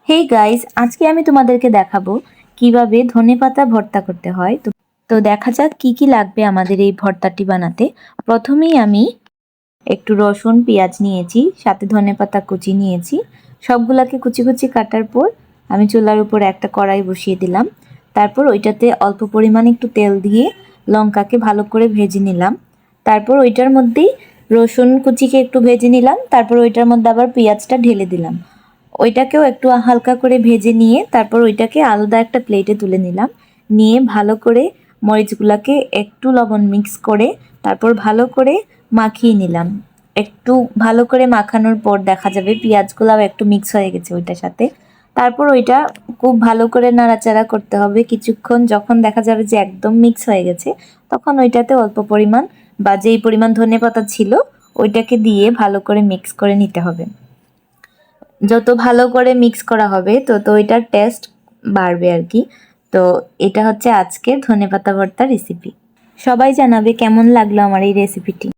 Hey guys, আজকে আমি তোমাদেরকে দেখাবো কিভাবে ধনেপাতা ভর্তা করতে হয়। তো দেখা যাক কি কি লাগবে আমাদের এই ভর্তাটি বানাতে। প্রথমেই আমি একটু রসুন পেঁয়াজ নিয়েছি, সাথে ধনেপাতা কুচি নিয়েছি। সবগুলাকে কুচি কুচি কাটার পর আমি চুলার উপর একটা কড়াই বসিয়ে দিলাম। তারপর ওইটাতে অল্প পরিমাণে একটু তেল দিয়ে লঙ্কাকে ভালো করে ভেজে নিলাম। তারপর ওইটার মধ্যেই রসুন কুচিকে একটু ভেজে নিলাম। তারপর ওইটার মধ্যে আবার পেঁয়াজটা ঢেলে দিলাম। ওইটাকেও একটু হালকা করে ভেজে নিয়ে তারপর ওইটাকে আলাদা একটা প্লেটে তুলে নিলাম। নিয়ে ভালো করে মরিচগুলোকে একটু লবণ মিক্স করে তারপর ভালো করে মাখিয়ে নিলাম। একটু ভালো করে মাখানোর পর দেখা যাবে পেঁয়াজগুলাও একটু মিক্স হয়ে গেছে ওইটার সাথে। তারপর ওইটা খুব ভালো করে নাড়াচাড়া করতে হবে কিছুক্ষণ। যখন দেখা যাবে যে একদম মিক্স হয়ে গেছে, তখন ওইটাতে অল্প পরিমাণ বা যেই পরিমাণ ধনেপাতা ছিল ওইটাকে দিয়ে ভালো করে মিক্স করে নিতে হবে। যত ভালো করে মিক্স করা হবে তত ওইটার টেস্ট বাড়বে আর কি। তো এটা হচ্ছে আজকের ধনেপাতা ভর্তা রেসিপি। সবাই জানাবে কেমন লাগলো আমার এই রেসিপিটি।